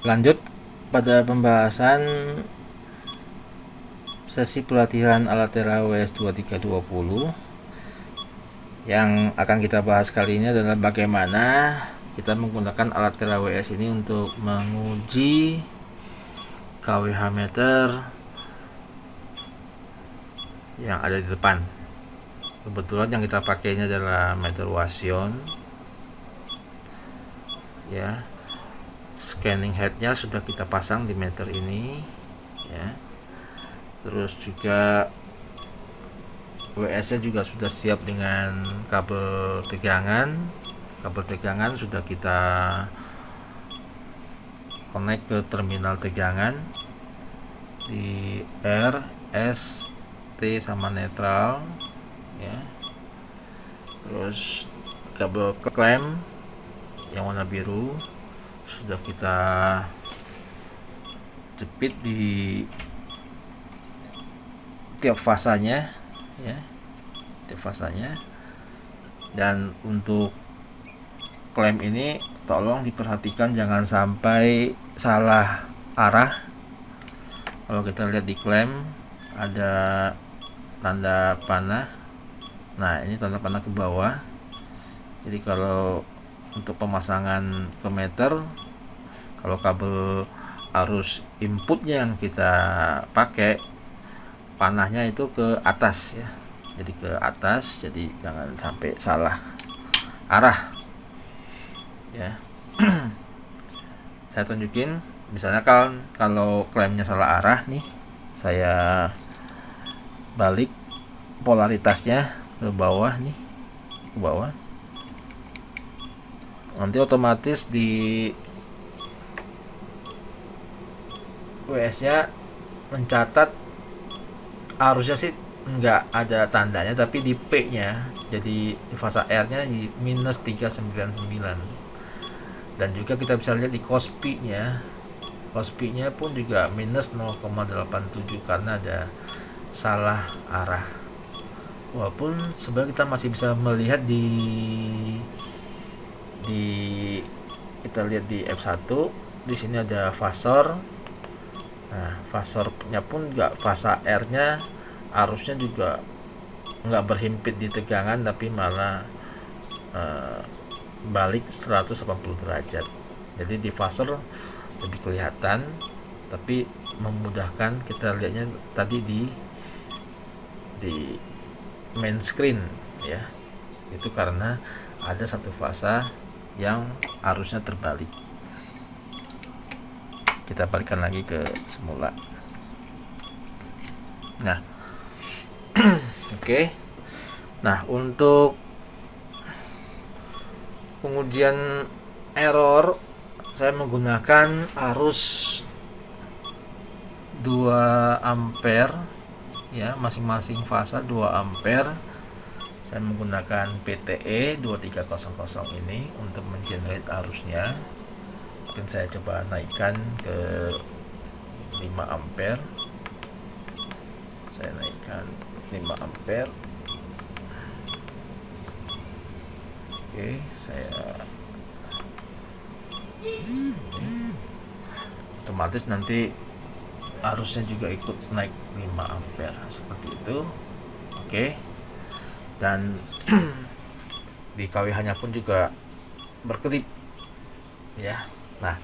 Lanjut pada pembahasan sesi pelatihan Alatera WS2320. Yang akan kita bahas kali ini adalah bagaimana kita menggunakan Alatera WS ini untuk menguji kWh meter yang ada di depan. Kebetulan yang kita pakainya adalah meter Wasion, ya. Scanning headnya sudah kita pasang di meter ini, ya. Terus juga WS nya juga sudah siap dengan kabel tegangan. Kabel tegangan sudah kita connect ke terminal tegangan di R, S, T sama netral, ya. Terus kabel klem yang warna biru sudah kita jepit di tiap fasanya, ya, tiap fasanya. Dan untuk klem ini tolong diperhatikan jangan sampai salah arah. Kalau kita lihat di klem ada tanda panah, nah ini tanda panah ke bawah. Jadi kalau untuk pemasangan ke meter, kalau kabel arus inputnya yang kita pakai, panahnya itu ke atas, ya. Jadi ke atas, jadi jangan sampai salah arah, ya. Saya tunjukin, misalnya kalau klemnya salah arah nih, saya balik polaritasnya ke bawah nih, ke bawah. Nanti otomatis di WS nya mencatat arusnya sih nggak ada tandanya, tapi di P nya, jadi di fasa R nya di minus 399. Dan juga kita bisa lihat di Kospi nya pun juga minus 0,87 karena ada salah arah. Walaupun sebenarnya kita masih bisa melihat di kita lihat di F1, di sini ada fasor. Nah, fasornya pun juga fasa R-nya arusnya juga nggak berhimpit di tegangan, tapi malah balik 180 derajat. Jadi di fasor lebih kelihatan, tapi memudahkan kita lihatnya tadi di main screen, ya. Itu karena ada satu fasa yang arusnya terbalik. Kita balikkan lagi ke semula. Nah, oke. Nah, untuk pengujian error saya menggunakan arus 2 ampere, ya, masing-masing fasa 2 ampere. Saya menggunakan PTE 2300 ini untuk mengenerate arusnya. Mungkin saya coba naikkan ke 5 ampere. Saya naikkan 5 ampere. Oke, saya otomatis nanti arusnya juga ikut naik 5 ampere seperti itu. Oke. Dan di kWh nya pun juga berkedip, ya. Nah,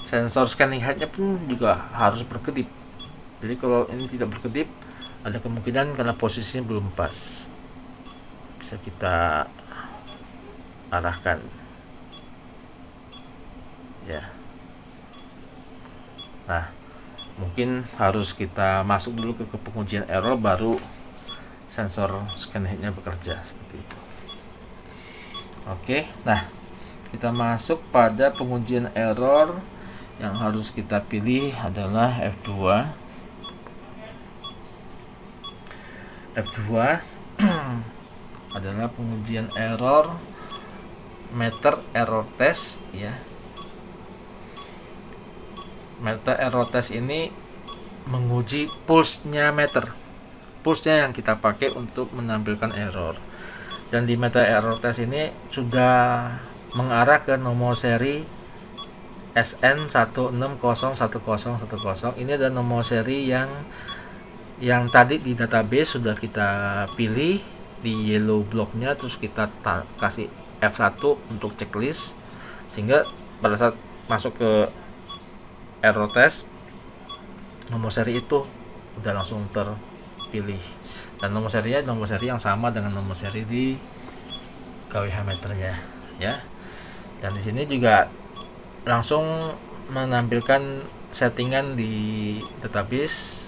sensor scanning head nya pun juga harus berkedip. Jadi kalau ini tidak berkedip, ada kemungkinan karena posisinya belum pas. Bisa kita arahkan, ya. Nah, mungkin harus kita masuk dulu ke pengujian error, baru sensor scan headnya bekerja seperti itu. Oke, nah kita masuk pada pengujian error. Yang harus kita pilih adalah F2. F2 adalah pengujian error meter error test, ya. Meter error test ini menguji pulsnya meter. Pulsnya yang kita pakai untuk menampilkan error. Dan di meter error test ini sudah mengarah ke nomor seri SN16010010. Ini ada nomor seri yang tadi di database sudah kita pilih di yellow blocknya, terus kita kasih F1 untuk checklist, sehingga pada saat masuk ke error test, nomor seri itu udah langsung terpilih, dan nomor seri yang sama dengan nomor seri di KWH meternya ya. Dan di sini juga langsung menampilkan settingan di database.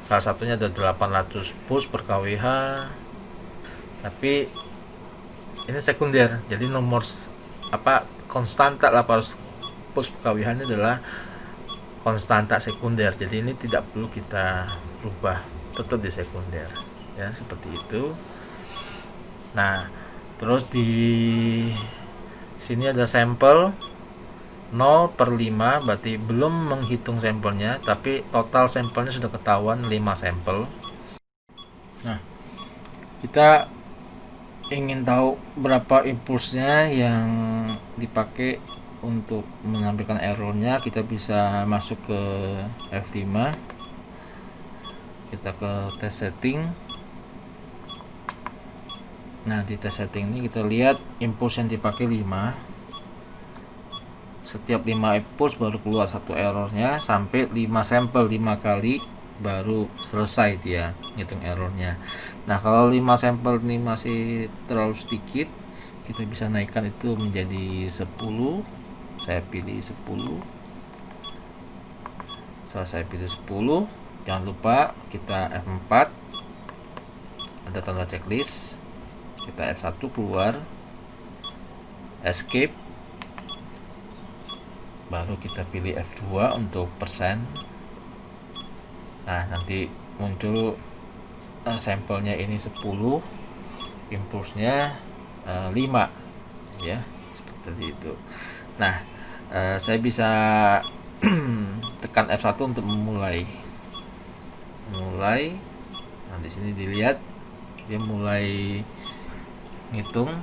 Salah satunya ada 800 push per kWh, tapi ini sekunder, jadi nomor konstanta 800 push per kWh ini adalah konstanta sekunder, jadi ini tidak perlu kita rubah, tetap di sekunder ya, seperti itu. Nah, terus di sini ada sampel 0/5, berarti belum menghitung sampelnya, tapi total sampelnya sudah ketahuan 5 sampel. Nah, kita ingin tahu berapa impulsnya yang dipakai untuk menampilkan errornya. Kita bisa masuk ke F5, kita ke test setting. Nah, di test setting ini kita lihat impuls yang dipakai 5. Setiap 5 impuls baru keluar satu errornya, sampai 5 sampel 5 kali baru selesai dia ngitung errornya. Nah, kalau 5 sampel ini masih terlalu sedikit, kita bisa naikkan itu menjadi 10. Saya pilih 10. Setelah saya pilih 10, jangan lupa kita F4, ada tanda checklist, kita F1 keluar, escape, baru kita pilih F2 untuk persen. Nah, nanti muncul sampelnya ini 10, impulsnya 5 ya, seperti itu. Nah, saya bisa tekan F1 untuk memulai. Nah, di sini dilihat dia mulai ngitung.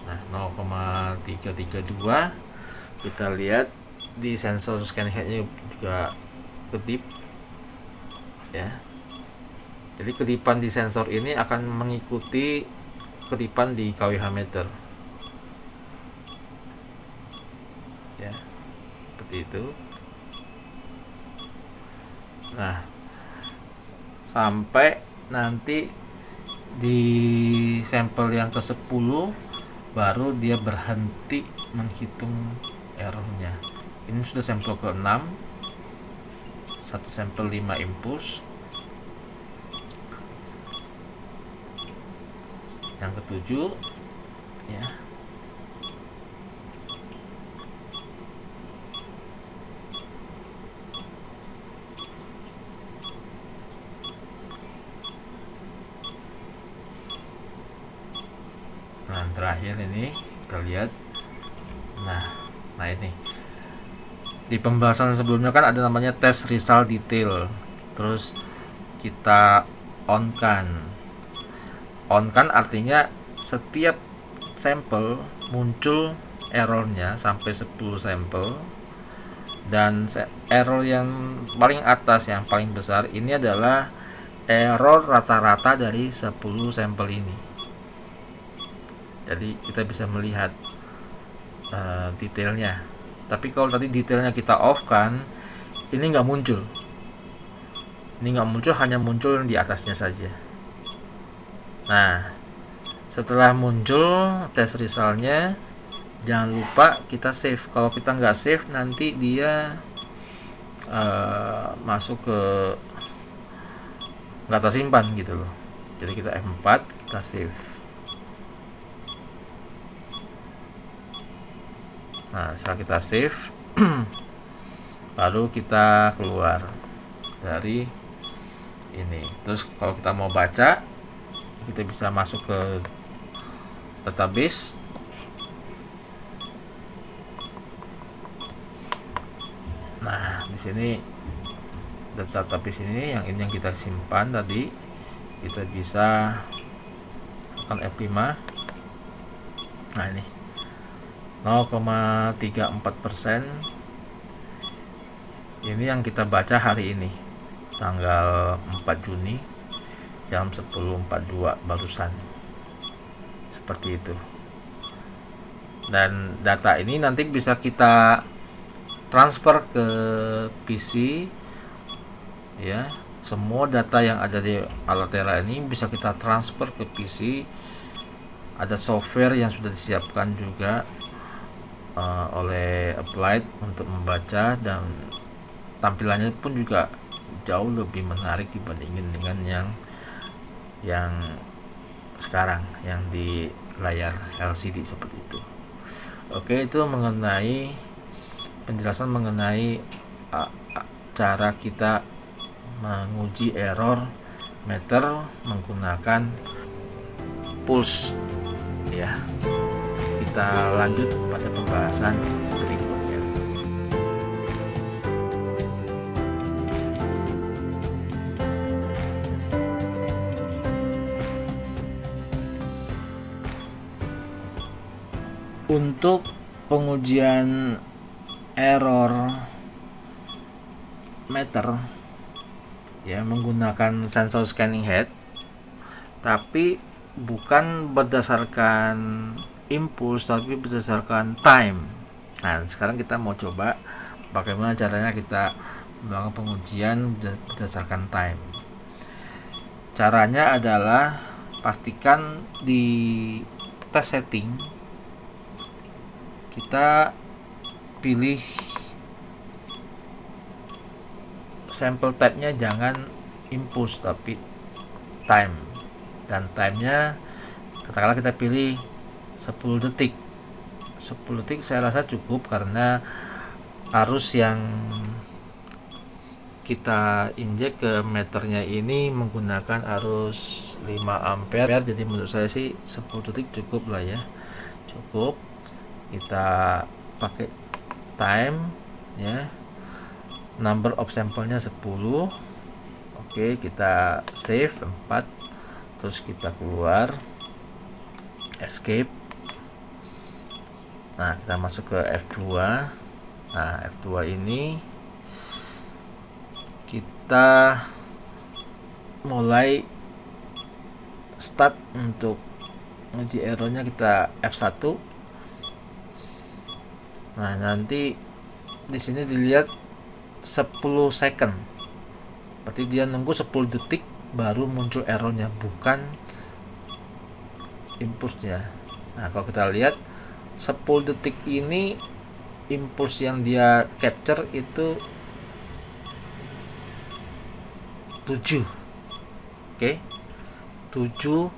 Nah, 0,332. Kita lihat di sensor scan headnya juga kedip ya. Jadi kedipan di sensor ini akan mengikuti kedipan di KWH meter ya, seperti itu. Nah, sampai nanti di sampel yang ke-10 baru dia berhenti menghitung errornya. Ini sudah sampel ke-6, satu sampel 5 impuls. Yang ke-7 ya. Nah, terakhir ini kita lihat. Nah ini di pembahasan sebelumnya kan ada namanya test result detail, terus kita on kan artinya setiap sampel muncul errornya sampai 10 sampel, dan error yang paling atas, yang paling besar ini adalah error rata-rata dari 10 sampel ini. Jadi kita bisa melihat detailnya. Tapi kalau tadi detailnya kita off kan, ini nggak muncul. Hanya muncul di atasnya saja. Nah, setelah muncul test resultnya, jangan lupa kita save. Kalau kita nggak save, nanti dia masuk ke nggak tersimpan gitu loh. Jadi kita F4, kita save. Nah, setelah kita save baru kita keluar dari ini. Terus kalau kita mau baca, kita bisa masuk ke database. Nah, di sini database ini yang kita simpan tadi, kita bisa tekan F5. Nah, ini 0,34%. Ini yang kita baca hari ini, tanggal 4 Juni jam 10.42 barusan. Seperti itu. Dan data ini nanti bisa kita transfer ke PC ya. Semua data yang ada di Altera ini bisa kita transfer ke PC. Ada software yang sudah disiapkan juga oleh Applied untuk membaca, dan tampilannya pun juga jauh lebih menarik dibandingin dengan yang sekarang yang di layar LCD seperti itu. Oke, itu mengenai penjelasan mengenai cara kita menguji error meter menggunakan pulse ya. Kita lanjut pada pembahasan berikutnya. Untuk pengujian error meter ya menggunakan sensor scanning head, tapi bukan berdasarkan impuls tapi berdasarkan time. Nah, sekarang kita mau coba bagaimana caranya kita melakukan pengujian berdasarkan time. Caranya adalah pastikan di test setting kita pilih sampel type-nya jangan impuls tapi time, dan time-nya katakanlah kita pilih 10 detik. 10 detik saya rasa cukup karena arus yang kita injek ke meternya ini menggunakan arus 5 ampere, jadi menurut saya sih 10 detik cukup lah ya. Cukup. Kita pakai time ya, number of sampelnya 10. Oke, kita save 4, terus kita keluar, escape. Nah, kita masuk ke F2. Nah, F2 ini kita mulai start. Untuk uji errornya kita F1. Nah, nanti di sini dilihat 10 second. Berarti dia nunggu 10 detik baru muncul errornya, bukan impulsnya. Nah, kalau kita lihat 10 detik ini impuls yang dia capture itu 7. Oke. 7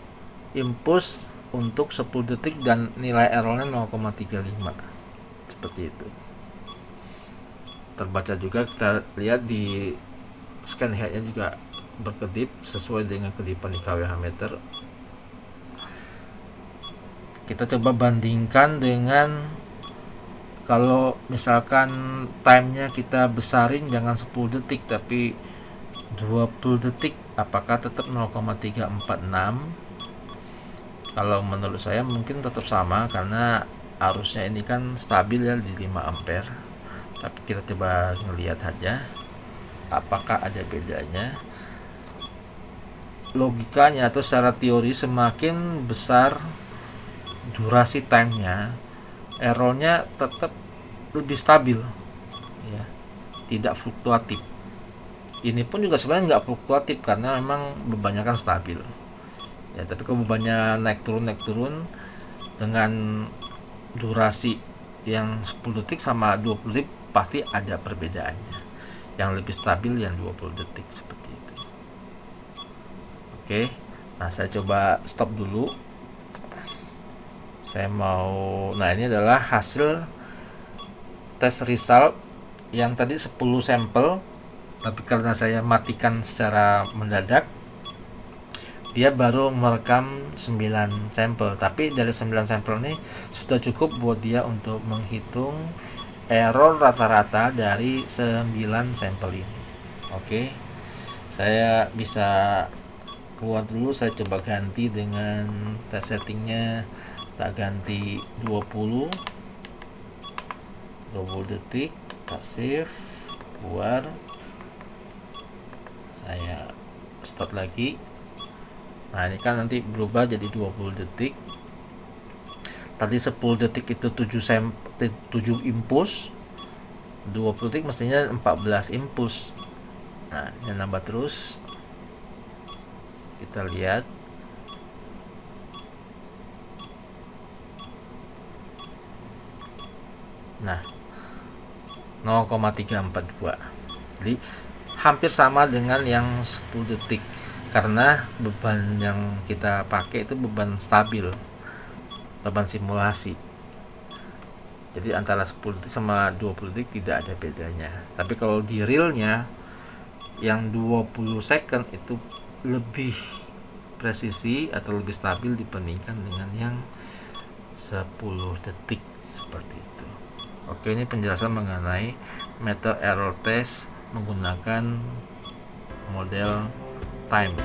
impuls untuk 10 detik dan nilai errornya 0,35. Seperti itu. Terbaca juga, kita lihat di scan headnya juga berkedip sesuai dengan kedipan di KWH meter. Kita coba bandingkan dengan kalau misalkan timenya kita besarin jangan 10 detik tapi 20 detik, apakah tetap 0,346? Kalau menurut saya mungkin tetap sama karena arusnya ini kan stabil ya di 5 ampere. Tapi kita coba ngelihat aja apakah ada bedanya. Logikanya atau secara teori semakin besar durasi timenya, errornya tetap lebih stabil ya, tidak fluktuatif. Ini pun juga sebenarnya nggak fluktuatif karena memang bebannya kan stabil ya, tapi kalau bebannya naik turun dengan durasi yang 10 detik sama 20 detik pasti ada perbedaannya. Yang lebih stabil yang 20 detik seperti itu. Oke. Nah, saya coba stop dulu. Saya mau, nah ini adalah hasil test result yang tadi 10 sampel, tapi karena saya matikan secara mendadak dia baru merekam 9 sampel. Tapi dari 9 sampel ini sudah cukup buat dia untuk menghitung error rata-rata dari 9 sampel ini. Oke. Saya bisa keluar dulu, saya coba ganti dengan test settingnya, tak ganti 20. 20 detik, tak save, keluar, saya start lagi. Nah ini kan nanti berubah jadi 20 detik. Tadi 10 detik itu 7 impuls, 20 detik mestinya 14 impuls. Nah ini nambah terus, kita lihat. Nah 0,342, jadi hampir sama dengan yang 10 detik, karena beban yang kita pakai itu beban stabil, beban simulasi. Jadi antara 10 detik sama 20 detik tidak ada bedanya. Tapi kalau di realnya yang 20 second itu lebih presisi atau lebih stabil dibandingkan dengan yang 10 detik seperti itu. Oke, ini penjelasan mengenai method error test menggunakan model time.